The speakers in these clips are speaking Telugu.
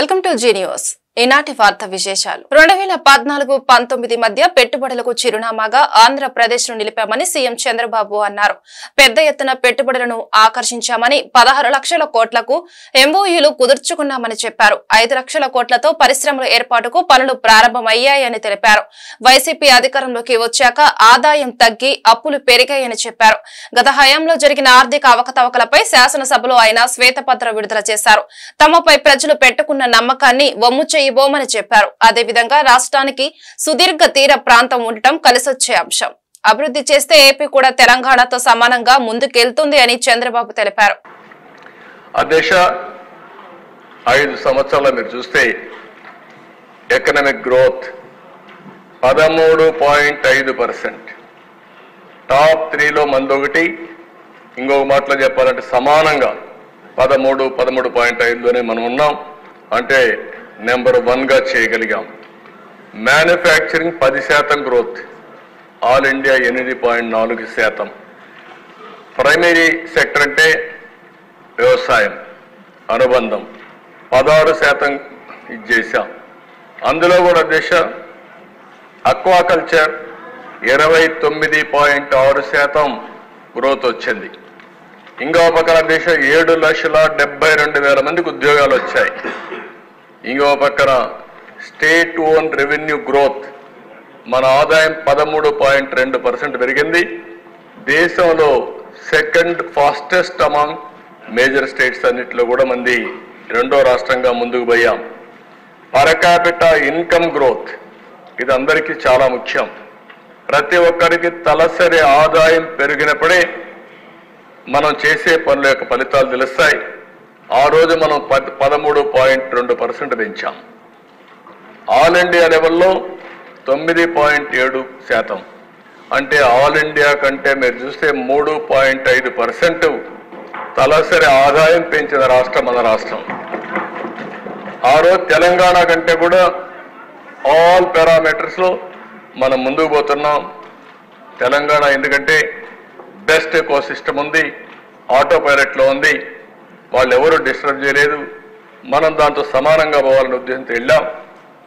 Welcome to G news. ఈనాటి వార్త విశేషాలు. 2014-19 మధ్య పెట్టుబడులకు చిరునామాగా ఆంధ్రప్రదేశ్ ను నిలిపామని సీఎం చంద్రబాబు అన్నారు. పెద్ద ఎత్తున పెట్టుబడులను ఆకర్షించామని 16 లక్షల కోట్లకు ఎంఓయూలు కుదుర్చుకున్నామని చెప్పారు. 5 లక్షల కోట్లతో పరిశ్రమల ఏర్పాటుకు పనులు ప్రారంభమయ్యాయని తెలిపారు. వైసీపీ అధికారంలోకి వచ్చాక ఆదాయం తగ్గి అప్పులు పెరిగాయని చెప్పారు. గత హయాంలో జరిగిన ఆర్థిక అవకతవకలపై శాసనసభలో ఆయన శ్వేతపత్రం విడుదల చేశారు. తమపై ప్రజలు పెట్టుకున్న నమ్మకాన్ని వమ్ము చేయబోమని చెప్పారు. అదేవిధంగా రాష్ట్రానికి సుదీర్ఘ తీర ప్రాంతం ఉండటం కలిసొచ్చే అంశం. అభివృద్ధి చేస్తే ఏపీ కూడా తెలంగాణతో సమానంగా ముందుకెళ్తుంది అని చంద్రబాబు తెలిపారు. అధ్యక్ష 5 సంవత్సరాలు మీరు చూస్తే ఎకనామిక్ గ్రోత్ 13.5%. టాప్ 3లో మందొకటి. ఇంకొక మాటలో చెప్పాలంటే సమానంగా 13.5లోనే మనం ఉన్నాం. అంటే నెంబర్ 1గా చేయగలిగాం. Manufacturing 10% growth, all India 8.4%. Primary sector అంటే వ్యవసాయం అనుబంధం 16% ఇది చేశాం. అందులో కూడా దేశ అక్వాకల్చర్ 29.6% గ్రోత్ వచ్చింది. ఇంకో పక్కన దేశ 7,72,000 మందికి ఉద్యోగాలు వచ్చాయి. ఇంకో పక్కన స్టేట్ ఓన్ రెవెన్యూ గ్రోత్ మన ఆదాయం 13.2% పెరిగింది. దేశంలో second fastest among major states అన్నింటిలో కూడా మంది 2వ రాష్ట్రంగా ముందుకు పోయాం. పర్ క్యాపిటా ఇన్కమ్ గ్రోత్ ఇది అందరికీ చాలా ముఖ్యం. ప్రతి ఒక్కరికి తలసరి ఆదాయం పెరిగినప్పుడే మనం చేసే పనుల యొక్క ఫలితాలు తెలుస్తాయి. ఆ రోజు మనం 13.2% పెంచాం. ఆల్ ఇండియా లెవెల్లో 9.7%. అంటే ఆల్ ఇండియా కంటే మీరు చూస్తే 3.5% తలసరి ఆదాయం పెంచిన రాష్ట్రం మన రాష్ట్రం. ఆ రోజు తెలంగాణ కంటే కూడా ఆల్ పారామీటర్స్లో మనం ముందుకు పోతున్నాం. తెలంగాణ ఎందుకంటే బెస్ట్ ఎకో సిస్టమ్ ఉంది, ఆటో పైలట్లో ఉంది, వాళ్ళు ఎవరు డిస్టర్బ్ చేయలేదు. మనం దాంతో సమానంగా పోవాలనే ఉద్దేశంతో వెళ్ళాం.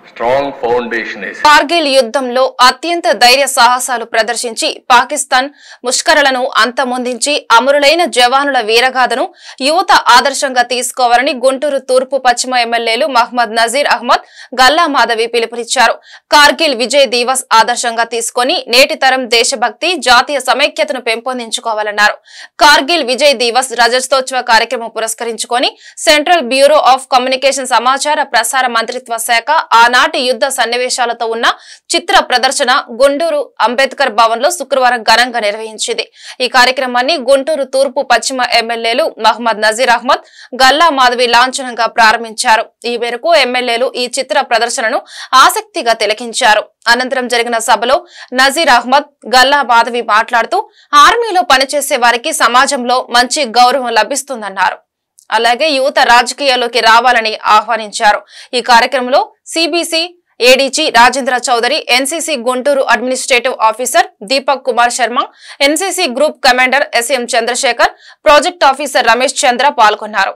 Strong foundation. కార్గిల్ యుద్ధంలో అత్యంత ధైర్య సాహసాలు ప్రదర్శించి పాకిస్తాన్ ముష్కరలను అంతమొందించి అమరులైన జవానుల వీరగాథను యువత ఆదర్శంగా తీసుకోవాలని గుంటూరు తూర్పు పశ్చిమ ఎమ్మెల్యేలు మహ్మద్ నజీర్ అహ్మద్, గల్లా మాధవి పిలుపునిచ్చారు. కార్గిల్ విజయ్ దివస్ ఆదర్శంగా తీసుకుని నేటి తరం దేశభక్తి, జాతీయ సమైక్యతను పెంపొందించుకోవాలన్నారు. కార్గిల్ విజయ్ దివస్ రజతోత్సవ కార్యక్రమం పురస్కరించుకొని సెంట్రల్ బ్యూరో ఆఫ్ కమ్యూనికేషన్ సమాచార ప్రసార మంత్రిత్వ శాఖ నాటి యుద్ధ సన్నివేశాలతో ఉన్న చిత్ర ప్రదర్శన గుంటూరు అంబేద్కర్ భవన్ లో శుక్రవారం ఘనంగా నిర్వహించింది. ఈ కార్యక్రమాన్ని గుంటూరు తూర్పు పశ్చిమ ఎమ్మెల్యేలు మహ్మద్ నజీర్ అహ్మద్, గల్లా మాధవి లాంఛనంగా ప్రారంభించారు. ఈ మేరకు ఎమ్మెల్యేలు ఈ చిత్ర ప్రదర్శనను ఆసక్తిగా తిలకించారు. అనంతరం జరిగిన సభలో నజీర్ అహ్మద్, గల్లా మాధవి మాట్లాడుతూ ఆర్మీలో పనిచేసే వారికి సమాజంలో మంచి గౌరవం లభిస్తుందన్నారు. అలాగే యువత రాజకీయాల్లోకి రావాలని ఆహ్వానించారు. ఈ కార్యక్రమంలో CBC ADG Rajendra Chaudhary, NCC Guntur administrative officer Deepak Kumar Sharma, NCC group commander SM Chandrashekhar, project officer Ramesh Chandra పాల్గొన్నారు.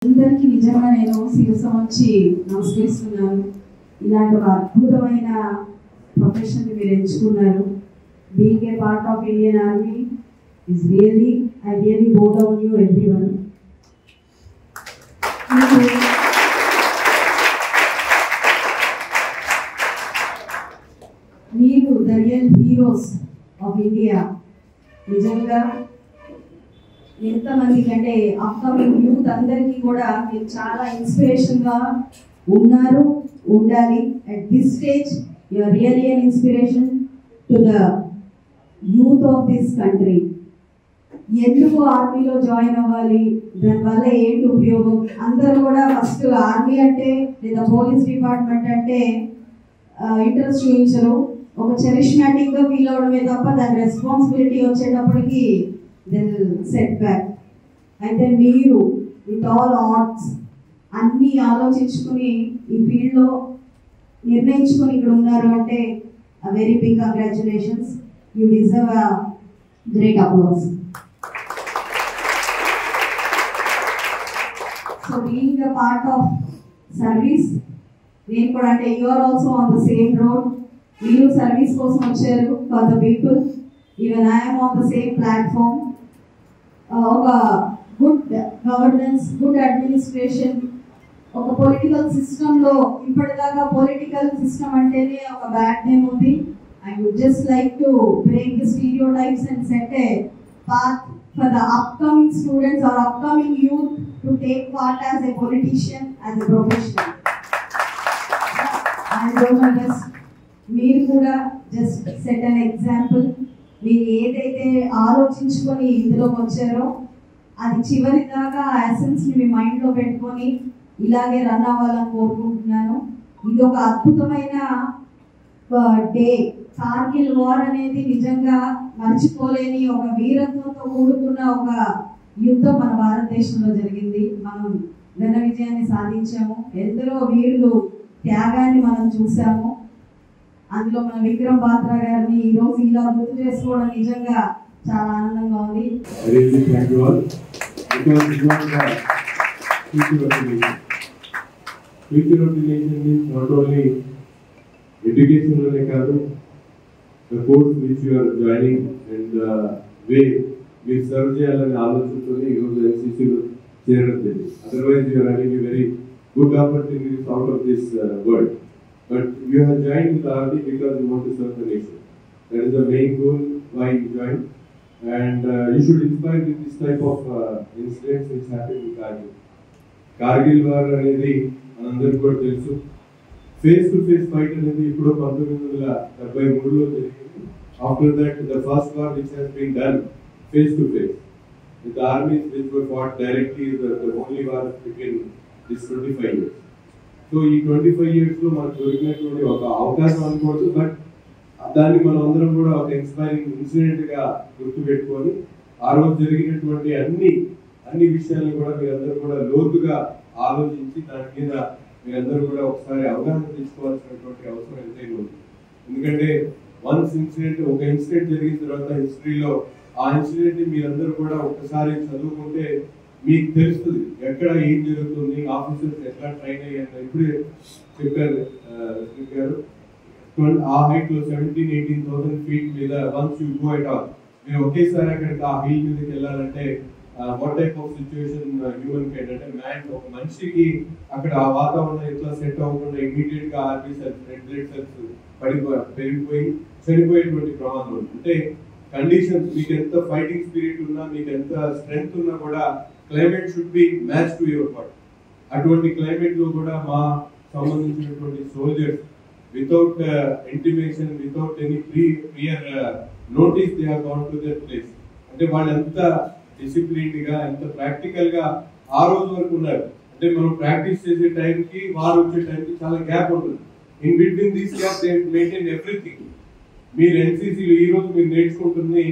అందరికీ నిజంగా నేను శిరస్సు వంచి నమస్కరిస్తున్నాను. ఇలాంటి ఒక అద్భుతమైన ప్రొఫెషన్ మీరు ఎంచుకున్నారు. Being a part of Indian army is really I really bow down you everyone. మీరు the real heroes of India. నిజంగా ఎంతమందికి అంటే అప్కమింగ్ యూత్ అందరికీ కూడా మీరు చాలా ఇన్స్పిరేషన్ గా ఉన్నారు, ఉండాలి. At this stage you are really an inspiration to the youth of this country. ఎందుకు ఆర్మీలో జాయిన్ అవ్వాలి, దానివల్ల ఏంటి ఉపయోగం? అందరూ కూడా ఫస్ట్ ఆర్మీ అంటే లేదా పోలీస్ డిపార్ట్మెంట్ అంటే ఇంట్రెస్ట్ చూపించరు. ఒక చరిష్మాటిక్ గా ఫీల్ అవడమే తప్ప దాని రెస్పాన్సిబిలిటీ వచ్చేటప్పటికి దే విల్ సెట్ బ్యాక్. అయితే మీరు విత్ ఆల్ ఆర్ట్స్ అన్ని ఆలోచించుకుని ఈ ఫీల్డ్లో నిర్ణయించుకొని ఇక్కడ ఉన్నారు అంటే very big congratulations. You deserve a great applause. So being a part of service, నేను కూడా అంటే you are also on the same road. మీరు సర్వీస్ కోసం వచ్చారు for the people. Even I'm on the same platform. ఒక గుడ్ గవర్నెన్స్, గుడ్ అడ్మినిస్ట్రేషన్, ఒక పొలిటికల్ సిస్టంలో ఇప్పటిదాకా పొలిటికల్ సిస్టమ్ అంటేనే ఒక బ్యాడ్ నేమ్ ఉంది. I would just like to break the stereotypes and set a path for the upcoming students or upcoming youth to take part as a politician, as a professional. I do my best. మీరు కూడా జస్ట్ సెట్ అన్ ఎగ్జాంపుల్. మీరు ఏదైతే ఆలోచించుకొని ఇందులోకి వచ్చారో అది చివరి దాకా ఆ ఎసెన్స్ని మీ మైండ్లో పెట్టుకొని ఇలాగే రన్ అవ్వాలని కోరుకుంటున్నాను. ఇది ఒక అద్భుతమైన డే. కార్గిల్ వార్ అనేది నిజంగా మర్చిపోలేని ఒక వీరత్వంతో కూడుకున్న ఒక యుద్ధం మన భారతదేశంలో జరిగింది. మనం ఘన విజయాన్ని సాధించాము. ఎందరో వీరులు త్యాగాన్ని మనం చూసాము. అందులో మన విక్రమ్ బాత్రా గారిని ఈ రోజు ఇలా గుర్తు చేసుకోవడం నిజంగా చాలా ఆనందంగా ఉంది. ఎడ్యుకేషన్లోనే కాదు, the course which you are joining and the way మీరు సర్వ్ చేయాలనే ఆలోచనతో ఈరోజు ఎన్సీసీలో చేరడం జరిగింది. Otherwise you are having a very good opportunities out of this world. But you have joined the army because you want to serve the nation. That is the main goal why you joined. And you should inspire with this type of incidents which happened in Kargil. Kargil war అనేది మనందరికీ కూడా తెలుసు. ఫేస్ టు ఫేస్ ఫైట్ అనేది ఇప్పుడు 1973లో జరిగింది. After that, the first war which has been done face to face with the armies which were fought directly is the only war between this 25 years. So ఈ 25 years లో మనకు దొరికినటువంటి ఒక అవకాశం అనుకోవచ్చు. బట్ దాన్ని మనం అందరం కూడా ఒక ఇన్స్పైరింగ్ ఇన్సిడెంట్ గా గుర్తుపెట్టుకొని ఆ రోజు జరిగినటువంటి అన్ని విషయాలను కూడా మీరందరూ కూడా లోతుగా ఆలోచించి దాని మీద మీరందరూ కూడా ఒకసారి అవగాహన తెచ్చుకోవాల్సినటువంటి అవసరం ఎంతైనా ఉంది. ఎందుకంటే ఒక ఇన్సిడెంట్ జరిగిన తర్వాత హిస్టరీలో ఆ ఇన్సిడెంట్ ని మీరందరూ కూడా ఒక్కసారి చదువుకుంటే మీకు తెలుస్తుంది ఎక్కడ ఏం జరుగుతుంది, ఆఫీసర్స్ ఎట్లా ట్రైన్ అయ్యారు. ఇప్పుడే చెప్పారు గారు, ఆ హైట్ లో 17,000-18,000 ఫీట్ మీద once you go at all, మీరు ఒకేసారి అక్కడికి ఆ హీల్ మీదకి వెళ్ళాలంటే what type of situation human kind అంటే ఒక మనిషికి అక్కడ ఆ వాతావరణం ఎట్లా సెట్ అవ్వకుండా ఇమీడియట్ గా RB cells, red blood cells పెరిగిపోయి చనిపోయేటువంటి ప్రమాదం ఉంది. అంటే కండిషన్స్, మీకు ఎంత ఫైటింగ్ స్పిరిట్ ఉన్నా, మీకు ఎంత స్ట్రెంగ్త్ ఉన్నా కూడా climate should be match to your body. అటువంటి క్లైమేట్ లో కూడా మా సంబంధించినటువంటి soldiers without intimation, without any prior notice they have gone to their place. అంటే వాళ్ళు ఎంత డిసిప్లిన్డ్ గా, ఎంత ప్రాక్టికల్ గా ఆ రోజు వరకు ఉన్నారు. అంటే మనం ప్రాక్టీస్ చేసే టైంకి వారు వచ్చే టైంకి చాలా గ్యాప్ ఉంటుంది. In between these gap they maintain everything. మీరు ఎన్సీసీలో ఈ రోజు మీరు నేర్చుకుంటుంది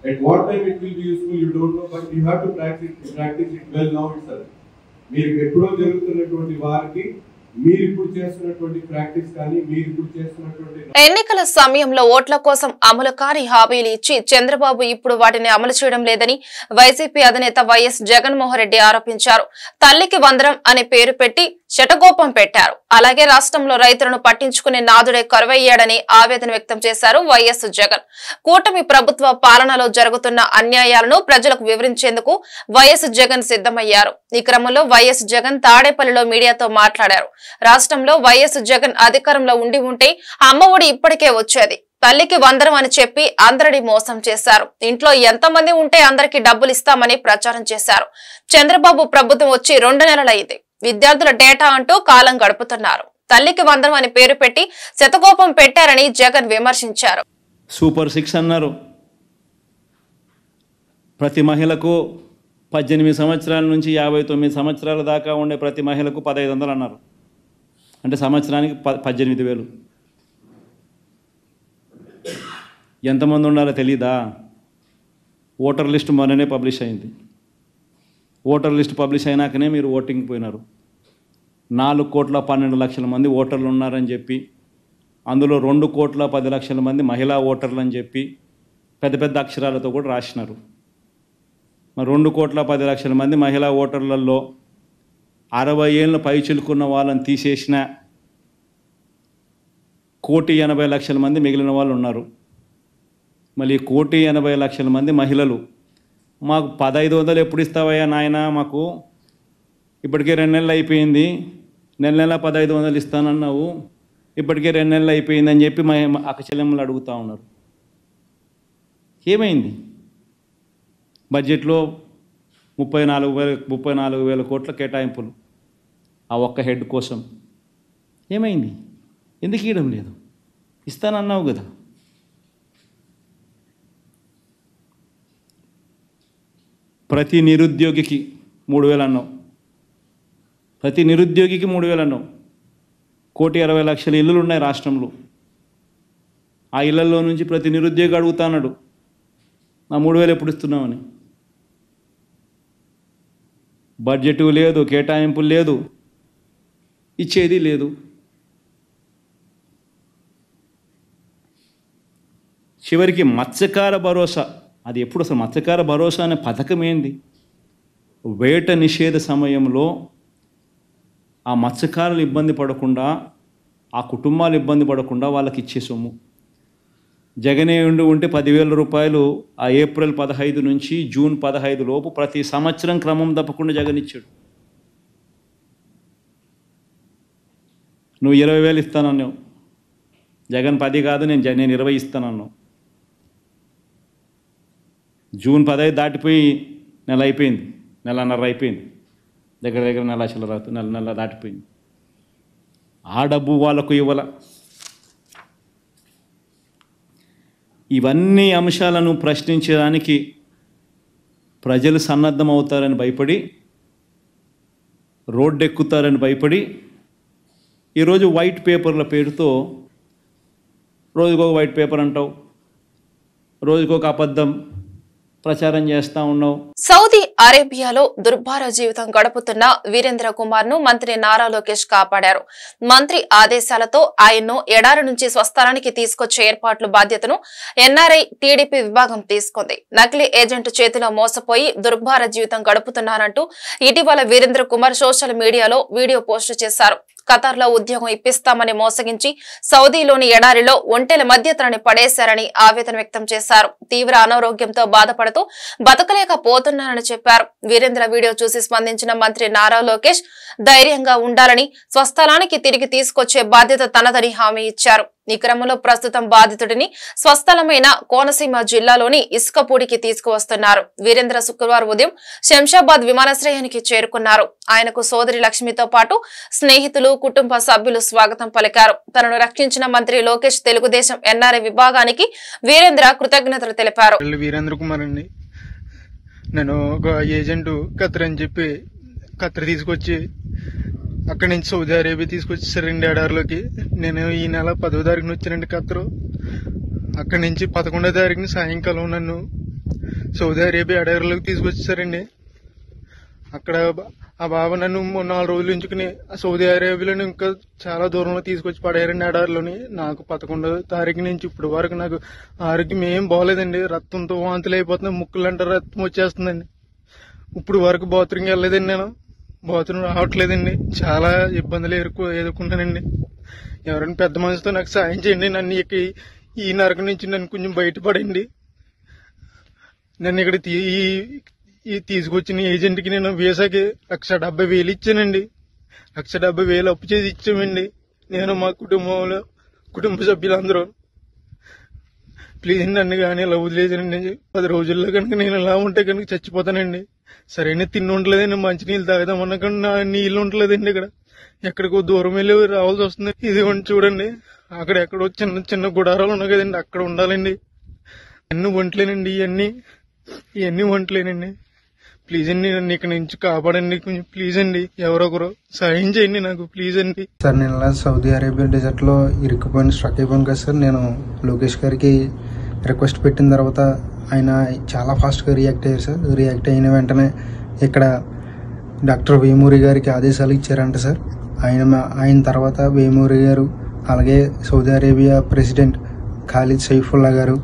at what time it will be useful you don't know, but you have to practice it well now itself. మీరు ఎప్పుడో జరుగుతున్నటువంటి వారికి మీరు ఇప్పుడు చేస్తున్నటువంటి ప్రాక్టీస్ కానీ మీరు ఇప్పుడు చేస్తున్నటువంటి ఎన్నికల సమయంలో ఓట్ల కోసం అమలు కాని హామీలు ఇచ్చి చంద్రబాబు ఇప్పుడు వాటిని అమలు చేయడం లేదని వైసీపీ అధినేత వైఎస్ జగన్మోహన్ రెడ్డి ఆరోపించారు. తల్లికి వందనం అనే పేరు పెట్టి శటగోపం పెట్టారు. అలాగే రాష్ట్రంలో రైతులను పట్టించుకునే నాదుడే కరువయ్యాడని ఆవేదన వ్యక్తం చేశారు వైఎస్ జగన్. కూటమి ప్రభుత్వ పాలనలో జరుగుతున్న అన్యాయాలను ప్రజలకు వివరించేందుకు వైఎస్ జగన్ సిద్ధమయ్యారు. ఈ క్రమంలో వైఎస్ జగన్ తాడేపల్లిలో మీడియాతో మాట్లాడారు. రాష్ట్రంలో వైఎస్ జగన్ అధికారంలో ఉంటే అమ్మఒడి ఇప్పటికే వచ్చేది. తల్లికి వందనం అని చెప్పి అందరినీ మోసం చేశారు. ఇంట్లో ఎంతమంది ఉంటే అందరికీ డబ్బులు ఇస్తామని ప్రచారం చేశారు. చంద్రబాబు ప్రభుత్వం వచ్చి 2 నెలలైంది. విద్యార్థుల డేటా అంటూ కాలం గడుపుతున్నారు. తల్లికి వందనం అని పేరు పెట్టి శతకోపం పెట్టారని జగన్ విమర్శించారు. సూపర్ 6 అన్నారు. ప్రతి మహిళకు 18 సంవత్సరాల నుంచి 59 సంవత్సరాల దాకా ఉండే ప్రతి మహిళకు 1,500 అన్నారు. అంటే సంవత్సరానికి 18,000. ఎంతమంది ఉండాలో తెలీదా? ఓటర్ లిస్ట్ మొన్ననే పబ్లిష్ అయింది. ఓటర్ లిస్ట్ పబ్లిష్ అయినాకనే మీరు ఓటింగ్ పోయినారు. 4,12,00,000 మంది ఓటర్లు ఉన్నారని చెప్పి, అందులో 2,10,00,000 మంది మహిళా ఓటర్లు అని చెప్పి పెద్ద పెద్ద అక్షరాలతో కూడా రాసినారు. మరి 2,10,00,000 మంది మహిళా ఓటర్లలో 60 ఏళ్ళు పైచిలుకున్న వాళ్ళని తీసేసిన 1,80,00,000 మంది మిగిలిన వాళ్ళు ఉన్నారు. మళ్ళీ 1,80,00,000 మంది మహిళలు మాకు 1,500 ఎప్పుడు ఇస్తావయ్యా నాయన, మాకు ఇప్పటికే 2 నెలలు అయిపోయింది, నెల 1,500 ఇస్తానన్నావు, ఇప్పటికే 2 నెలలు అయిపోయిందని చెప్పి మా అక్కచెల్లెమ్మలు అడుగుతూ ఉన్నారు. ఏమైంది? బడ్జెట్లో 34,000 కోట్ల కేటాయింపులు ఆ ఒక్క హెడ్ కోసం. ఏమైంది? ఎందుకు ఇవ్వడం లేదు? ఇస్తానన్నావు కదా. ప్రతి నిరుద్యోగికి 3,000 అన్నావు, ప్రతి నిరుద్యోగికి 3,000 అన్నావు. 1,60,00,000 ఇళ్ళు ఉన్నాయి రాష్ట్రంలో. ఆ ఇళ్లలో నుంచి ప్రతి నిరుద్యోగి అడుగుతాన్నాడు, నా 3,000 ఎప్పుడు ఇస్తున్నామని. బడ్జెట్ లేదు, కేటాయింపులు లేదు, ఇచ్చేది లేదు. చివరికి మత్స్యకార భరోసా, అది ఎప్పుడు అసలు మత్స్యకార భరోసా అనే పథకం ఏంది? వేట నిషేధ సమయంలో ఆ మత్స్యకారులు ఇబ్బంది పడకుండా, ఆ కుటుంబాలు ఇబ్బంది పడకుండా వాళ్ళకి ఇచ్చే సొమ్ము. జగనే ఉంటే 10,000 రూపాయలు ఆ ఏప్రిల్ 15 నుంచి జూన్ 15 లోపు ప్రతి సంవత్సరం క్రమం తప్పకుండా జగన్ ఇచ్చాడు. నువ్వు 20,000 ఇస్తానన్నావు, జగన్ 10 కాదు నేను 20 ఇస్తానన్నావు. జూన్ 15 దాటిపోయి నెల అయిపోయింది, నెలన్నర అయిపోయింది, దగ్గర నెల దాటిపోయింది. ఆ డబ్బు వాళ్ళకు ఇవ్వాల. ఇవన్నీ అంశాలను ప్రశ్నించడానికి ప్రజలు సన్నద్ధమవుతారని భయపడి, రోడ్డెక్కుతారని భయపడి ఈరోజు వైట్ పేపర్ల పేరుతో రోజుకొక వైట్ పేపర్ అంటావు, రోజుకొక అబద్ధం ప్రచారం చేస్తూ ఉన్నావు. సౌదీ అరేబియాలో దుర్భర జీవితం గడుపుతున్న వీరేంద్ర కుమార్ ను మంత్రి నారా లోకేష్ కాపాడారు. మంత్రి ఆదేశాలతో ఆయన్ను ఎడారి నుంచి స్వస్థలానికి తీసుకొచ్చే ఏర్పాట్ల బాధ్యతను ఎన్ఆర్ఐ టీడీపీ విభాగం తీసుకుంది. నకిలీ ఏజెంట్ చేతిలో మోసపోయి దుర్భర జీవితం గడుపుతున్నారంటూ ఇటీవల వీరేంద్ర కుమార్ సోషల్ మీడియాలో వీడియో పోస్టు చేశారు. ఖతార్లో ఉద్యోగం ఇప్పిస్తామని మోసగించి సౌదీలోని ఎడారిలో ఒంటెల మధ్య తనని పడేశారని ఆవేదన వ్యక్తం చేశారు. తీవ్ర అనారోగ్యంతో బాధపడుతూ బతకలేకపోతున్నారని చెప్పారు. వీరేంద్ర వీడియో చూసి స్పందించిన మంత్రి నారా లోకేష్ ధైర్యంగా ఉండాలని, స్వస్థలానికి తిరిగి తీసుకొచ్చే బాధ్యత తనదని హామీ ఇచ్చారు. ఈ క్రమంలో ప్రస్తుతం బాధితుడిని స్వస్థలమైన కోనసీమ జిల్లాలోని ఇసుకపూడికి తీసుకువస్తున్నారు. వీరేంద్ర శుక్రవారం ఉదయం శంషాబాద్ విమానాశ్రయానికి చేరుకున్నారు. ఆయనకు సోదరి లక్ష్మితో పాటు స్నేహితులు, కుటుంబ సభ్యులు స్వాగతం పలికారు. తనను రక్షించిన మంత్రి లోకేష్ తెలుగుదేశం ఎన్ఆర్ఐ విభాగానికి వీరేంద్ర కృతజ్ఞతలు తెలిపారు. వీరేంద్ర కుమార్ అండి, నేను ఒక ఏజెంట్ ఖతర్ అని చెప్పి ఖతర్ తీసుకొచ్చి అక్కడి నుంచి సౌదీ అరేబియా తీసుకొచ్చేసారండి ఎడారిలోకి. నేను ఈ నెల 10వ తారీఖున వచ్చానండి ఖతరు. అక్కడి నుంచి 11వ తారీఖున సాయంకాలం నన్ను సౌదీ అరేబియా ఎడారిలోకి తీసుకొచ్చేసారండి. అక్కడ ఆ బాబా నన్ను 4 రోజులు ఉంచుకుని సౌదీ అరేబియాలో ఇంకా చాలా దూరంలో తీసుకొచ్చి పడేయారండి ఎడారిలోని. నాకు 11వ తారీఖు నుంచి ఇప్పుడు వరకు నాకు ఆరోగ్యం ఏం బాగోలేదండి. రక్తంతో వాంతులు అయిపోతున్నాయి, ముక్కులంటే రక్తం వచ్చేస్తుందండి. ఇప్పుడు వరకు బాత్రూమ్కి వెళ్ళలేదండి, నేను బాత్రూమ్ రావట్లేదండి. చాలా ఇబ్బందులు ఎదుర్కొన్నానండి. ఎవరైనా పెద్ద మనిషితో నాకు సాయం చేయండి. నన్ను ఈ నరకం నుంచి నన్ను కొంచెం బయటపడండి. నన్ను ఇక్కడ తీసుకొచ్చిన ఏజెంట్కి నేను వీసాకి 1,70,000 ఇచ్చానండి. 1,70,000 అప్పు చేసి ఇచ్చామండి, నేను మా కుటుంబ సభ్యులందరూ. ప్లీజ్ నన్ను కానీ ఇలా వదిలేసానండి. 10 రోజుల్లో కనుక నేను ఇలా ఉంటే కనుక చచ్చిపోతానండి. సరైన తిండి ఉండలేదండి, మంచినీళ్ళు తాగుదామన్నా కానీ నా నీళ్ళు ఉండలేదండి. ఇక్కడ ఎక్కడికో దూరం వెళ్ళి రావాల్సి వస్తుంది. ఇది చూడండి, అక్కడ ఎక్కడో చిన్న చిన్న గుడారాలు ఉన్నాయి కదండి, అక్కడ ఉండాలండి. అన్ని వంటలేనండి, ఇవన్నీ వంటలేనండి. ప్లీజ్ అండి, నన్ను ఇక్కడ నుంచి కాపాడండి కొంచెం, ప్లీజ్ అండి. ఎవరొకరు సాయం చేయండి నాకు, ప్లీజ్ అండి. సార్ నేను ఇలా సౌదీ అరేబియా డెజర్ట్ లో ఇరుక్కుపోయిన స్ట్రక్ అయిపోయాను కదా సార్. నేను లోకేష్ గారికి రిక్వెస్ట్ పెట్టిన తర్వాత ఆయన చాలా ఫాస్ట్గా రియాక్ట్ అయ్యారు సార్. రియాక్ట్ అయిన వెంటనే ఇక్కడ డాక్టర్ వేమూరి గారికి ఆదేశాలు ఇచ్చారంట సార్. ఆయన తర్వాత వేమూరి గారు, అలాగే Saudi Arabia president Khalid Saifullah గారు,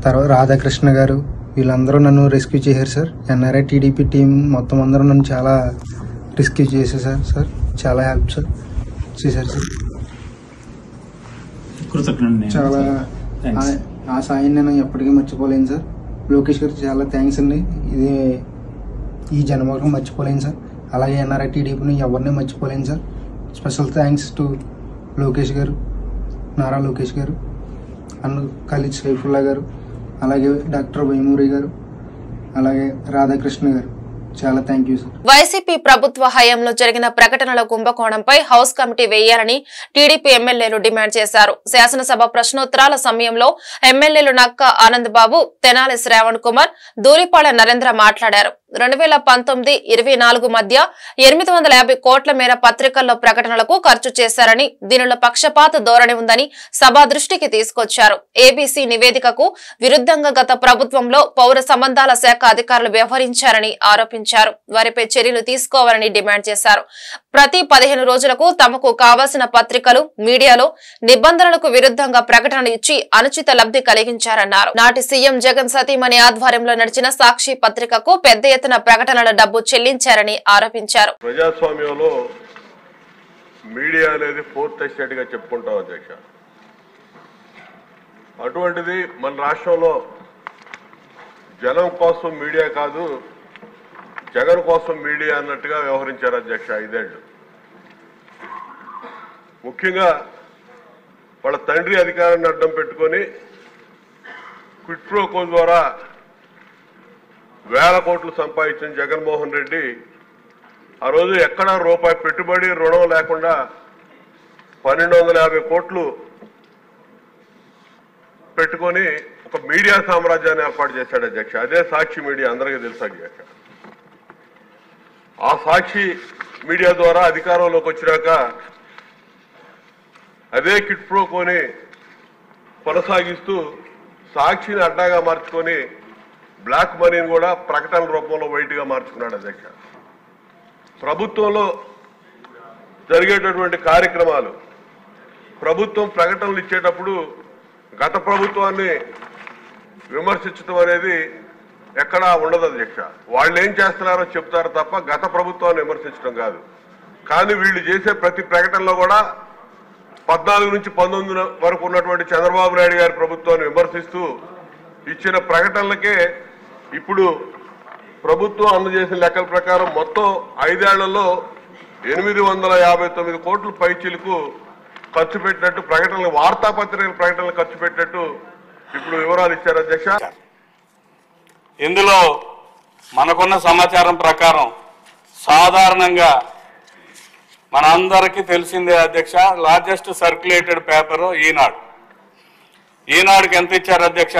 తర్వాత రాధాకృష్ణ గారు, వీళ్ళందరూ నన్ను రెస్క్యూ చేశారు సార్. ఎన్ఆర్ఐ టీడీపీ టీం మొత్తం అందరూ నన్ను చాలా రెస్క్యూ చేశారు సార్. చాలా హెల్ప్ సార్ చేశారు సార్. చాలా ఆ సాయం నేను ఎప్పటికీ మర్చిపోలేను సార్. లోకేష్ గారికి చాలా థ్యాంక్స్ అండి. ఇది ఈ జన్మకు మర్చిపోలేను సార్. అలాగే ఎన్ఆర్ఐ టీడీపీని ఎవరిని మర్చిపోలేను sir. Special thanks to Lokesh గారు, నారా లోకేష్ గారు అండ్ ఖాలిద్ సైఫుల్లా గారు, అలాగే డాక్టర్ వేమూరి గారు, అలాగే రాధాకృష్ణ గారు. చాలా థ్యాంక్ యూ సార్. వైసీపీ ప్రభుత్వ హయాంలో జరిగిన ప్రకటనల కుంభకోణంపై హౌస్ కమిటీ వేయాలని టీడీపీ ఎమ్మెల్యేలు డిమాండ్ చేశారు. శాసనసభ ప్రశ్నోత్తరాల సమయంలో ఎమ్మెల్యేలు నక్క ఆనంద్ బాబు, తెనాలి శ్రావణ్ కుమార్, ధూళిపాళ నరేంద్ర మాట్లాడారు. 2019-24 మధ్య 850 కోట్ల మేర పత్రికల్లో ప్రకటనలకు ఖర్చు చేశారని, దీనిలో పక్షపాత ధోరణి ఉందని సభ దృష్టికి తీసుకొచ్చారు. ఏబీసీ నివేదికకు విరుద్ధంగా గత ప్రభుత్వంలో పౌర సంబంధాల శాఖ అధికారులు వ్యవహరించారని ఆరోపించారు. వారిపై చర్యలు తీసుకోవాలని డిమాండ్ చేశారు. ప్రతి 15 రోజులకు తమకు కావాల్సిన పత్రికలు మీడియాలో నిబంధనలకు విరుద్ధంగా ప్రకటనలు ఇచ్చి అనుచిత లబ్ధి కలిగించారన్నారు. నాటి సీఎం జగన్ సతీమణి ఆధ్వర్యంలో నడిచిన సాక్షి పత్రికకు పెద్ద ఎత్తున ప్రకటనల డబ్బు చెల్లించారని ఆరోపించారు. ప్రజాస్వామ్యంలో మీడియా అనేది ఫోర్త్ ఎస్టేట్ గా చెప్పుకుంటాం అధ్యక్ష. అటువంటిది మన రాష్ట్రంలో జనం కోసం మీడియా కాదు, జగన్ కోసం మీడియా అన్నట్టుగా వ్యవహరించారు అధ్యక్ష 5 ఏళ్లు. ముఖ్యంగా వాళ్ళ తండ్రి అధికారాన్ని అడ్డం పెట్టుకొని క్విట్ ప్రో కో ద్వారా వేల కోట్లు సంపాదించిన జగన్మోహన్ రెడ్డి ఆ రోజు ఎక్కడా రూపాయి పెట్టుబడి రుణం లేకుండా 1250 కోట్లు పెట్టుకొని ఒక మీడియా సామ్రాజ్యాన్ని ఏర్పాటు చేశాడు అధ్యక్ష. అదే సాక్షి మీడియా, అందరికీ తెలుసు అధ్యక్ష. ఆ సాక్షి మీడియా ద్వారా అధికారంలోకి వచ్చినాక అదే కిట్ ప్రో కోని కొనసాగిస్తూ సాక్షిని అడ్డాగా మార్చుకొని బ్లాక్ మనీని కూడా ప్రకటనల రూపంలో వైట్గా మార్చుకున్నాడు అధ్యక్ష. ప్రభుత్వంలో జరిగేటటువంటి కార్యక్రమాలు, ప్రభుత్వం ప్రకటనలు ఇచ్చేటప్పుడు గత ప్రభుత్వాన్ని విమర్శించడం అనేది ఎక్కడా ఉండదు అధ్యక్ష. వాళ్ళు ఏం చేస్తున్నారో చెప్తారు తప్ప గత ప్రభుత్వాన్ని విమర్శించడం కాదు. కానీ వీళ్ళు చేసే ప్రతి ప్రకటనలో కూడా 14 నుంచి 19 వరకు ఉన్నటువంటి చంద్రబాబు నాయుడు గారి ప్రభుత్వాన్ని విమర్శిస్తూ ఇచ్చిన ప్రకటనలకే ఇప్పుడు ప్రభుత్వం అందజేసిన లెక్కల ప్రకారం మొత్తం 5 ఏళ్లలో 859 కోట్ల పైచీలకు ఖర్చు పెట్టినట్టు ప్రకటనలు, వార్తాపత్రికల ప్రకటనలు ఖర్చు పెట్టినట్టు ఇప్పుడు వివరాలు ఇచ్చారు అధ్యక్ష. ఇందులో మనకున్న సమాచారం ప్రకారం సాధారణంగా మనందరికీ తెలిసిందే అధ్యక్ష, లార్జెస్ట్ సర్క్యులేటెడ్ పేపర్ ఈనాడు. ఈనాడుకి ఎంత ఇచ్చారు అధ్యక్ష?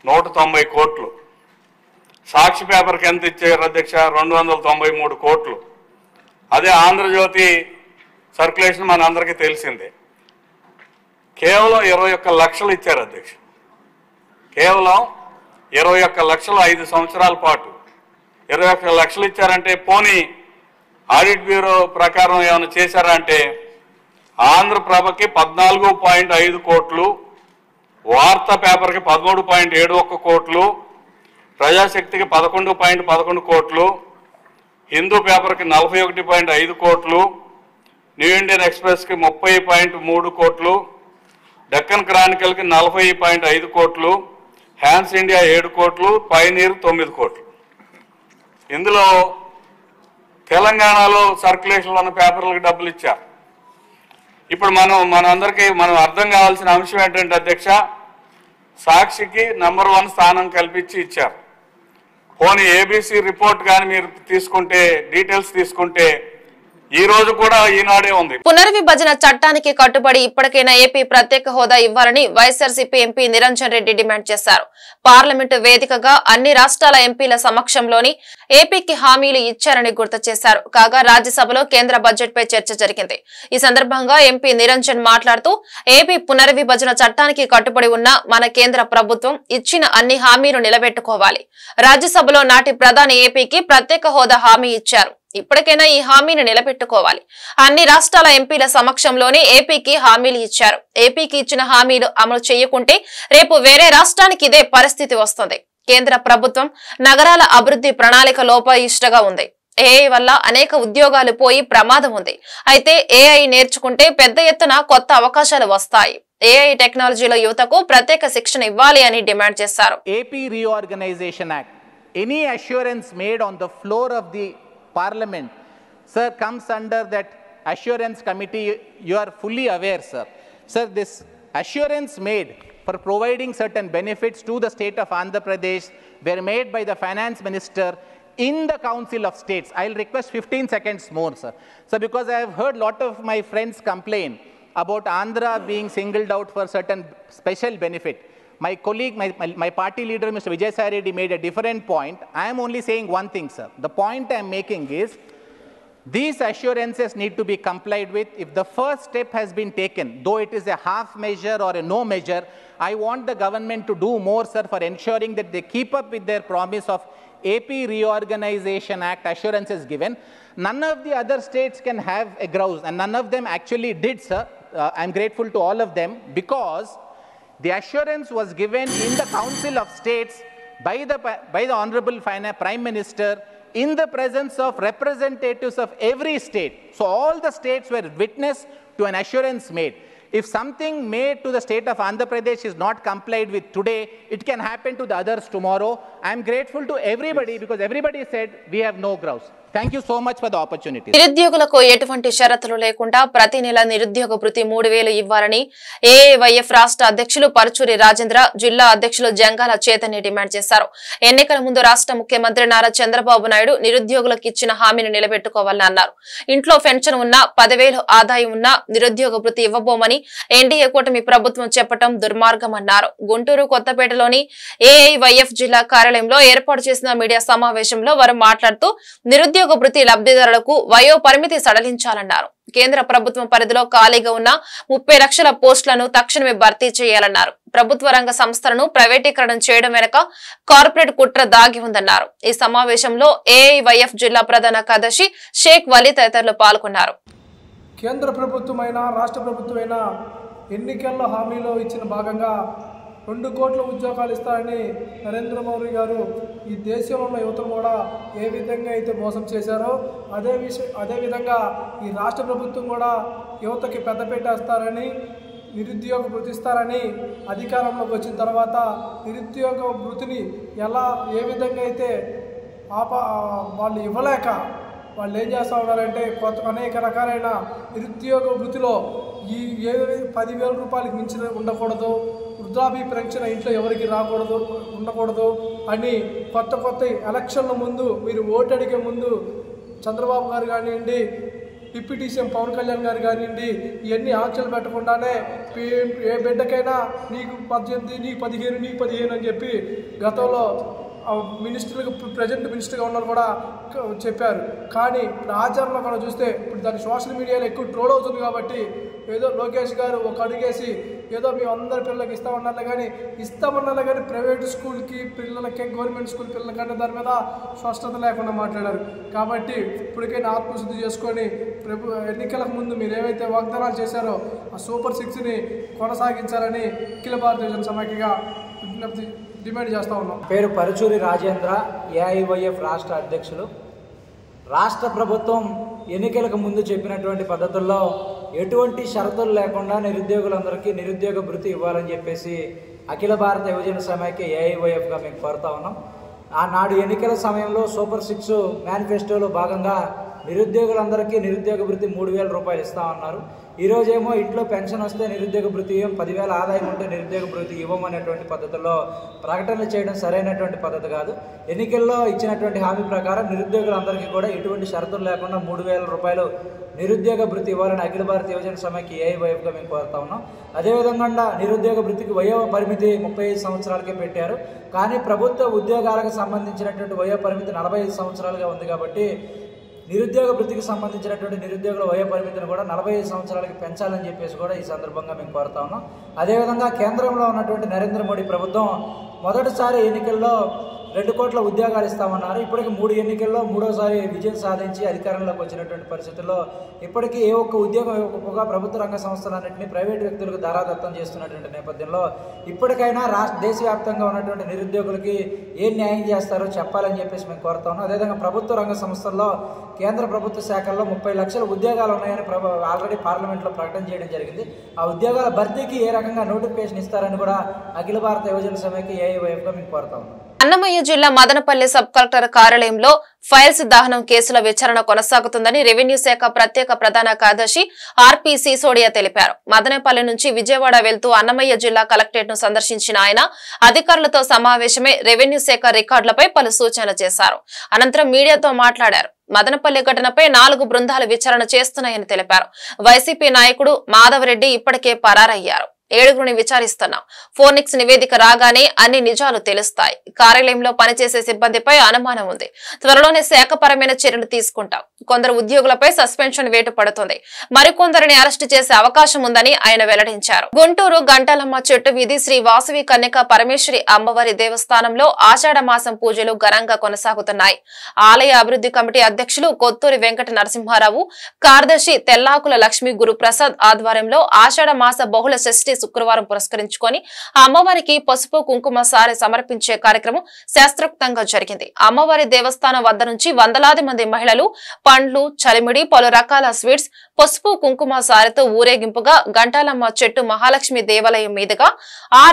190 కోట్లు. సాక్షి పేపర్కి ఎంత ఇచ్చారు అధ్యక్ష? 293 కోట్లు. అదే ఆంధ్రజ్యోతి సర్క్యులేషన్ మనందరికీ తెలిసిందే. కేవలం 21 లక్షలు ఇచ్చారు అధ్యక్ష. కేవలం 21 లక్షలు 5 సంవత్సరాల పాటు 21 లక్షలు ఇచ్చారంటే పోనీ ఆడిట్ బ్యూరో ప్రకారం ఏమైనా చేశారా అంటే ఆంధ్రప్రభకి 14.5 కోట్లు, వార్తా పేపర్కి 13.71 కోట్లు, ప్రజాశక్తికి 11.11 కోట్లు, హిందూ పేపర్కి 41.5 కోట్లు, న్యూ ఇండియన్ ఎక్స్ప్రెస్కి 30.3 కోట్లు, డెక్కన్ క్రానికల్కి 40.5 కోట్లు, హ్యాన్స్ ఇండియా 7 కోట్లు, పైనీర్ 9 కోట్లు. ఇందులో తెలంగాణలో సర్క్యులేషన్లో ఉన్న పేపర్లకు డబ్బులు ఇచ్చారు. ఇప్పుడు మనందరికీ అర్థం కావాల్సిన అంశం ఏంటంటే అధ్యక్ష, సాక్షికి నంబర్ 1 స్థానం కల్పించి ఇచ్చారు. పోనీ ఏబీసీ రిపోర్ట్ కానీ మీరు తీసుకుంటే, డీటెయిల్స్ తీసుకుంటే ఈ రోజు కూడా ఈనాడే ఉంది. పునర్విభజన చట్టానికి కట్టుబడి ఇప్పటికైనా ఏపీ ప్రత్యేక హోదా ఇవ్వాలని వైఎస్ఆర్సీపీ ఎంపీ నిరంజన్ రెడ్డి డిమాండ్ చేశారు. పార్లమెంటు వేదికగా అన్ని రాష్ట్రాల ఎంపీల సమక్షంలోని ఏపీకి హామీలు ఇచ్చారని గుర్తు చేశారు. కాగా రాజ్యసభలో కేంద్ర బడ్జెట్ పై చర్చ జరిగింది. ఈ సందర్భంగా ఎంపీ నిరంజన్ మాట్లాడుతూ ఏపీ పునర్విభజన చట్టానికి కట్టుబడి ఉన్న మన కేంద్ర ప్రభుత్వం ఇచ్చిన అన్ని హామీలు నిలబెట్టుకోవాలి. రాజ్యసభలో నాటి ప్రధాని ఏపీకి ప్రత్యేక హోదా హామీ ఇచ్చారు. ఇప్పటికైనా ఈ హామీని నిలబెట్టుకోవాలి. అన్ని రాష్ట్రాల ఎంపీల సమక్షంలోనే ఏపీకి హామీలు ఇచ్చారు. ఏపీకి ఇచ్చిన హామీలు అమలు చేయకుంటే రేపు వేరే రాష్ట్రానికి ఇదే పరిస్థితి వస్తుంది. కేంద్ర ప్రభుత్వం నగరాల అభివృద్ధి ప్రణాళిక లోపయిష్టగా ఉంది. ఏఐ వల్ల అనేక ఉద్యోగాలు పోయి ప్రమాదం ఉంది. అయితే ఏఐ నేర్చుకుంటే పెద్ద ఎత్తున కొత్త అవకాశాలు వస్తాయి. ఏఐ టెక్నాలజీలో యువతకు ప్రత్యేక శిక్షణ ఇవ్వాలి అని డిమాండ్ చేశారు. AP Reorganization Act, any assurance made on the floor of the Parliament, sir, comes under that assurance committee. You are fully aware, sir. Sir, this assurance made for providing certain benefits to the state of Andhra Pradesh were made by the finance minister in the Council of States. I'll request 15 seconds more, sir. So because I have heard a lot of my friends complain about Andhra being singled out for certain special benefit. My colleague, my party leader, Mr. Vijay Sai Reddy, made a different point. I am only saying one thing, sir. The point I am making is, these assurances need to be complied with. If the first step has been taken, though it is a half measure or a no measure, I want the government to do more, sir, for ensuring that they keep up with their promise of AP Reorganization Act assurances given. None of the other states can have a grouse, and none of them actually did, sir. I'm grateful to all of them, because the assurance was given in the Council of States by the Honorable Prime Minister in the presence of representatives of every state. So all the states were witness to an assurance made. If something made to the state of Andhra Pradesh is not complied with today, it can happen to the others tomorrow. I am grateful to everybody, because everybody said we have no grouse. Thank you so much for the opportunity. నిరుద్యోగులకు ఎటువంటి షరతులు లేకుండా ప్రతి నెల నిరుద్యోగ భృతి 3000 ఇవ్వాలని ఏఐవైఎఫ్ రాష్ట్ర అధ్యక్షులు పరుచూరి రాజేంద్ర, జిల్లా అధ్యక్షులు జంగాల చైతన్య డిమాండ్ చేశారు. ఎన్నికల ముందు రాష్ట్ర ముఖ్యమంత్రి నారా చంద్రబాబు నాయుడు నిరుద్యోగులకు ఇచ్చిన హామీని నిలబెట్టుకోవాలని అన్నారు. ఇంట్లో పెన్షన్ ఉన్నా 10,000 ఆదాయం ఉన్నా నిరుద్యోగ భృతి ఇవ్వబోమని ఎన్డీఏ కూటమి ప్రభుత్వం చెప్పడం దుర్మార్గమన్నారు. గుంటూరు కొత్తపేటలోని ఏఐవైఎఫ్ జిల్లా కార్యాలయంలో ఏర్పాటు చేసిన మీడియా సమావేశంలో వారు మాట్లాడుతూ నిరుద్యోగ భృతి లబ్ధిదారులకు వయో పరిమితి సడలించాలన్నారు. కేంద్ర ప్రభుత్వం పరిధిలో ఖాళీగా ఉన్న 30 లక్షల పోస్టులను తక్షణమే భర్తీ చేయాలన్నారు. ప్రభుత్వ రంగ సంస్థలను ప్రైవేటీకరణ చేయడం వెనుక కార్పొరేట్ కుట్ర దాగి ఉందన్నారు. ఈ సమావేశంలో ఏఐవైఎఫ్ జిల్లా ప్రధాన కార్యదర్శి షేక్ వలీ తదితరులు పాల్గొన్నారు. కేంద్ర ప్రభుత్వమైనా రాష్ట్ర ప్రభుత్వమైనా ఎన్నికల్లో హామీలో ఇచ్చిన భాగంగా 2 కోట్ల ఉద్యోగాలు ఇస్తారని నరేంద్ర మోదీ గారు ఈ దేశంలో ఉన్న యువతను కూడా ఏ విధంగా అయితే మోసం చేశారో అదేవిధంగా ఈ రాష్ట్ర ప్రభుత్వం కూడా యువతకి పెద్దపీట వేస్తారని, నిరుద్యోగ భృతి ఇస్తారని అధికారంలోకి వచ్చిన తర్వాత నిరుద్యోగ భృతిని ఏ విధంగా అయితే వాళ్ళు ఇవ్వలేక వాళ్ళు ఏం చేస్తూ ఉన్నారంటే అనేక రకాలైన నిరుద్యోగ వృత్తిలో ఈ 10,000 రూపాయలకు మించి ఉండకూడదు, వృద్ధాప్య పెన్షన్ ఇంట్లో ఎవరికి ఉండకూడదు అని కొత్త ఎలక్షన్ల ముందు మీరు ఓటు అడిగే ముందు చంద్రబాబు గారు కానివ్వండి, డిప్యూటీ సీఎం పవన్ కళ్యాణ్ గారు కానివ్వండి, ఇవన్నీ ఆంక్షలు పెట్టకుండానే ఏ బిడ్డకైనా నీకు 18, నీకు 15, నీకు 15 అని చెప్పి గతంలో మినిస్టర్లకు ప్రజెంట్ మినిస్టర్గా ఉన్నారు కూడా చెప్పారు. కానీ ఆచరణలో కూడా చూస్తే ఇప్పుడు దాని సోషల్ మీడియాలో ఎక్కువ ట్రోల్ అవుతుంది. కాబట్టి ఏదో లోకేష్ గారు ఒక అడుగేసి ఏదో మేము అందరి పిల్లలకి ఇస్తామన్నారు కానీ ప్రైవేట్ స్కూల్కి పిల్లలకి గవర్నమెంట్ స్కూల్ పిల్లలకంటే దాని మీద స్పష్టత లేకుండా మాట్లాడారు. కాబట్టి ఇప్పటికైనా ఆత్మశుద్ధి చేసుకొని ఎన్నికలకు ముందు మీరు ఏవైతే వాగ్దానాలు చేశారో ఆ సూపర్ 6ని కొనసాగించాలని అఖిల భారతీయ సమాఖ్యగా విజ్ఞప్తి డిమాండ్ చేస్తూ ఉన్నాం. పేరు పరుచూరి రాజేంద్ర, ఏఐవైఎఫ్ రాష్ట్ర అధ్యక్షులు. రాష్ట్ర ప్రభుత్వం ఎన్నికలకు ముందు చెప్పినటువంటి పద్ధతుల్లో ఎటువంటి షరతులు లేకుండా నిరుద్యోగులందరికీ నిరుద్యోగ భృతి ఇవ్వాలని చెప్పేసి అఖిల భారత యువజన సమాఖ్య ఏఐవైఎఫ్గా మేము కోరుతా ఉన్నాం. ఆనాడు ఎన్నికల సమయంలో సూపర్ 6 మేనిఫెస్టోలో భాగంగా నిరుద్యోగులందరికీ నిరుద్యోగ భృతి 3,000 రూపాయలు ఇస్తామన్నారు. ఈరోజేమో ఇంట్లో పెన్షన్ వస్తే నిరుద్యోగ భృతి ఇవ్వం, 10,000 ఆదాయం ఉంటే నిరుద్యోగ భృతి ఇవ్వమనేటువంటి పద్ధతిలో ప్రకటనలు చేయడం సరైనటువంటి పద్ధతి కాదు. ఎన్నికల్లో ఇచ్చినటువంటి హామీ ప్రకారం నిరుద్యోగులందరికీ కూడా ఎటువంటి షరతులు లేకుండా 3,000 రూపాయలు నిరుద్యోగ భృతి ఇవ్వాలని అఖిల భారత యువజన సమాఖ్య ఏఐవైఎఫ్గా మేము కోరుతా ఉన్నాం. అదేవిధంగా నిరుద్యోగ భృతికి వయో పరిమితి 35 సంవత్సరాలకే పెట్టారు. కానీ ప్రభుత్వ ఉద్యోగాలకు సంబంధించినటువంటి వయో పరిమితి 45 సంవత్సరాలుగా ఉంది. కాబట్టి నిరుద్యోగ భృతికి సంబంధించినటువంటి నిరుద్యోగుల వయో పరిమితిని కూడా 45 సంవత్సరాలకి పెంచాలని చెప్పేసి కూడా ఈ సందర్భంగా మేము కోరుతా ఉన్నాం. అదేవిధంగా కేంద్రంలో ఉన్నటువంటి నరేంద్ర మోడీ ప్రభుత్వం మొదటిసారి ఎన్నికల్లో 2 కోట్ల ఉద్యోగాలు ఇస్తామన్నారు. ఇప్పటికి 3 ఎన్నికల్లో మూడోసారి విజయం సాధించి అధికారంలోకి వచ్చినటువంటి పరిస్థితుల్లో ఇప్పటికీ ఏ ఒక్క ఉద్యోగం ఇవ్వకపోగా ప్రభుత్వ రంగ సంస్థలన్నింటినీ ప్రైవేటు వ్యక్తులకు ధారాదత్తం చేస్తున్నటువంటి నేపథ్యంలో ఇప్పటికైనా దేశవ్యాప్తంగా ఉన్నటువంటి నిరుద్యోగులకి ఏం న్యాయం చేస్తారో చెప్పాలని చెప్పేసి మేము కోరుతా ఉన్నాం. అదేవిధంగా ప్రభుత్వ రంగ సంస్థల్లో కేంద్ర ప్రభుత్వ శాఖల్లో 30 లక్షల ఉద్యోగాలు ఉన్నాయని ఆల్రెడీ పార్లమెంట్లో ప్రకటన చేయడం జరిగింది. ఆ ఉద్యోగాల భర్తీకి ఏ రకంగా నోటిఫికేషన్ ఇస్తారని కూడా అఖిల భారత యువజన సమైక్య ఏఐవైఎఫ్గా మేము కోరుతా ఉన్నాం. అన్నమయ్య జిల్లా మదనపల్లి సబ్ కలెక్టర్ కార్యాలయంలో ఫైల్స్ దహనం కేసుల విచారణ కొనసాగుతుందని రెవెన్యూ శాఖ ప్రత్యేక ప్రధాన కార్యదర్శి ఆర్పి సిసోడియా తెలిపారు. మదనపల్లి నుంచి విజయవాడ వెళ్తూ అన్నమయ్య జిల్లా కలెక్టరేట్ ను సందర్శించిన ఆయన అధికారులతో సమావేశమై రెవెన్యూ శాఖ రికార్డులపై పలు సూచనలు చేశారు. అనంతరం మీడియాతో మాట్లాడారు. మదనపల్లి ఘటనపై 4 బృందాలు విచారణ చేస్తున్నాయని తెలిపారు. వైసీపీ నాయకుడు మాధవరెడ్డి ఇప్పటికే పరారయ్యారు. 7గురిని విచారిస్తున్నాం. ఫోర్నిక్స్ నివేదిక రాగానే అన్ని నిజాలు తెలుస్తాయి. కార్యాలయంలో పనిచేసే సిబ్బందిపై అనుమానం ఉంది. త్వరలోనే శాఖపరమైన చర్యలు తీసుకుంటాం. కొందరు ఉద్యోగులపై సస్పెన్షన్ వేటు పడుతుంది. మరికొందరిని అరెస్టు చేసే అవకాశం ఉందని ఆయన వెల్లడించారు. గుంటూరు గంటాలమ్మ చెట్టు వీధి శ్రీ వాసవి కన్యక పరమేశ్వరి అమ్మవారి దేవస్థానంలో ఆషాఢ మాసం పూజలు ఘనంగా కొనసాగుతున్నాయి. ఆలయ అభివృద్ధి కమిటీ అధ్యక్షులు కొత్తూరి వెంకట నరసింహారావు, కార్యదర్శి తెల్లాకుల లక్ష్మీ గురుప్రసాద్ ఆధ్వర్యంలో ఆషాఢ మాస బహుళ షష్ఠి శుక్రవారం పురస్కరించుకొని అమ్మవారికి పసుపు కుంకుమ సారె సమర్పించే కార్యక్రమం శాస్త్రోక్తంగా జరిగింది. అమ్మవారి దేవస్థానం వద్ద నుంచి వందలాది మంది మహిళలు పండ్లు, చలిమిడి, పలు రకాల స్వీట్స్, పసుపు కుంకుమ సారెతో ఊరేగింపుగా గంటాలమ్మ చెట్టు మహాలక్ష్మి దేవాలయం మీదుగా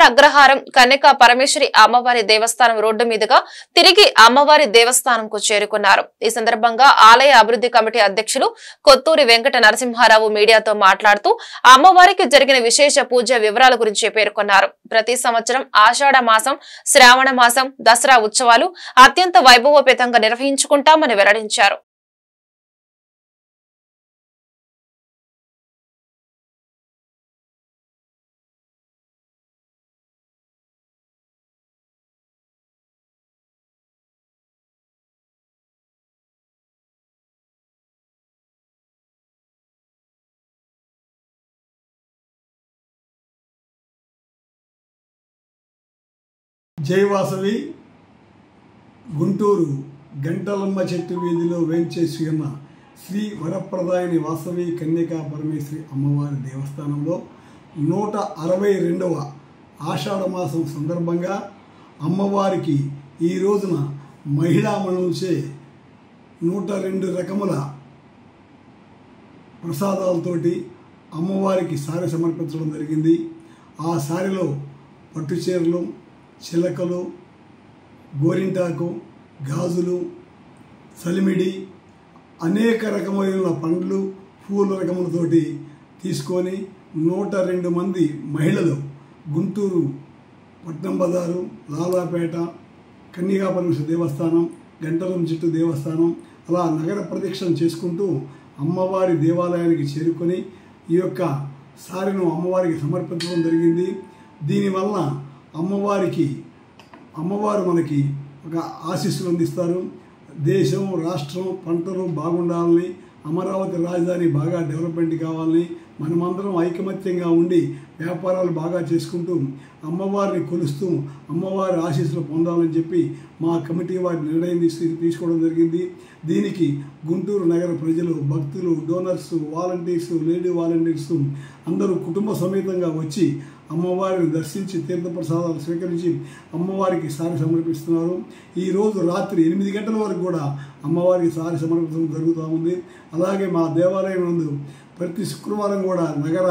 అగ్రహారం కన్యకా పరమేశ్వరి అమ్మవారి దేవస్థానం రోడ్డు మీదుగా తిరిగి అమ్మవారి దేవస్థానంకు చేరుకున్నారు. ఈ సందర్భంగా ఆలయ అభివృద్ధి కమిటీ అధ్యక్షులు కొత్తూరి వెంకట నరసింహారావు మీడియాతో మాట్లాడుతూ అమ్మవారికి జరిగిన విశేష పూజ వివరాల గురించి పేర్కొన్నారు. ప్రతి సంవత్సరం ఆషాఢ మాసం, శ్రావణ మాసం, దసరా ఉత్సవాలు అత్యంత వైభవోపేతంగా నిర్వహించుకుంటామని వెల్లడించారు. జై వాసవి గుంటూరు గంటలమ్మ చెట్టు వీధిలో వేంచేసి ఉన్న శ్రీ వరప్రదాయని వాసవి కన్యకా పరమేశ్వరి అమ్మవారి దేవస్థానంలో 162వ ఆషాఢ మాసం సందర్భంగా అమ్మవారికి ఈ రోజున మహిళామణులచే 102 రకముల ప్రసాదాలతోటి అమ్మవారికి సారె సమర్పించడం జరిగింది. ఆ సారెలో పట్టు చీరలు, చిలకలు, గోరింటాకు, గాజులు, సలిమిడి, అనేక రకమైన పండ్లు, పూల రకములతోటి తీసుకొని 102 మంది మహిళలు గుంటూరు పట్నం బజారు, లాలాపేట, కన్యకా పరమేశ్వరి దేవస్థానం, గంటలమ్మ చెట్టు దేవస్థానం అలా నగర ప్రదక్షిణ చేసుకుంటూ అమ్మవారి దేవాలయానికి చేరుకొని ఈ యొక్క సారెను అమ్మవారికి సమర్పించడం జరిగింది. దీనివల్ల అమ్మవారు మనకి ఒక ఆశీస్సులు అందిస్తారు. దేశం, రాష్ట్రం, పంటలు బాగుండాలని, అమరావతి రాజధాని బాగా డెవలప్మెంట్ కావాలని, మనమందరం ఐకమత్యంగా ఉండి వ్యాపారాలు బాగా చేసుకుంటూ అమ్మవారిని కొలుస్తూ అమ్మవారి ఆశీస్సులు పొందాలని చెప్పి మా కమిటీ వారి నిర్ణయం తీసుకోవడం జరిగింది. దీనికి గుంటూరు నగర ప్రజలు, భక్తులు, డోనర్స్, వాలంటీర్స్, లేడీ వాలంటీర్స్ అందరూ కుటుంబ సమేతంగా వచ్చి అమ్మవారిని దర్శించి తీర్థప్రసాదాలు స్వీకరించి అమ్మవారికి సారె సమర్పిస్తున్నారు. ఈరోజు రాత్రి 8 గంటల వరకు కూడా అమ్మవారికి సారె సమర్పించడం జరుగుతూ ఉంది. అలాగే మా దేవాలయం నందు ప్రతి శుక్రవారం కూడా నగర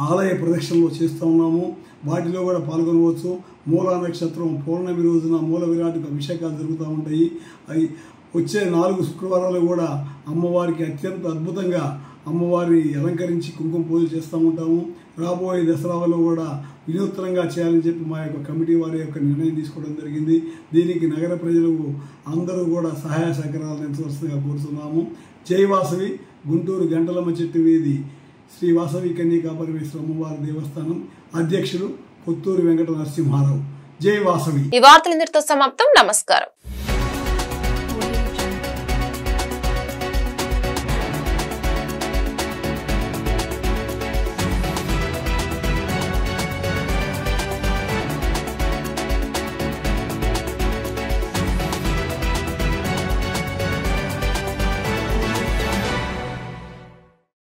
ఆలయ ప్రదక్షిణలో చేస్తూ ఉన్నాము. వాటిలో కూడా పాల్గొనవచ్చు. మూలా నక్షత్రం పౌర్ణమి రోజున మూల విరాట్కు అభిషేకాలు జరుగుతూ ఉంటాయి. అవి వచ్చే 4 శుక్రవారాలు కూడా అమ్మవారికి అత్యంత అద్భుతంగా అమ్మవారిని అలంకరించి కుంకుమ పూజలు చేస్తూ ఉంటాము. రాబోయే దసరాలో కూడా వినూత్నంగా చేయాలని చెప్పి మా యొక్క కమిటీ వారి యొక్క నిర్ణయం తీసుకోవడం జరిగింది. దీనికి నగర ప్రజలు అందరూ కూడా సహాయ సహకారాలను ఎంతవరుసగా కోరుతున్నాము. జై వాసవి గుంటూరు గంటలమ్మ చెట్టు వీధి శ్రీ వాసవి కన్యకా పరమేశ్వరి అమ్మవారి దేవస్థానం అధ్యక్షులు కొత్తూరి వెంకట నరసింహారావు. జై వాసవి. ఈ వార్తలు ఇంతటితో సమాప్తం. నమస్కారం.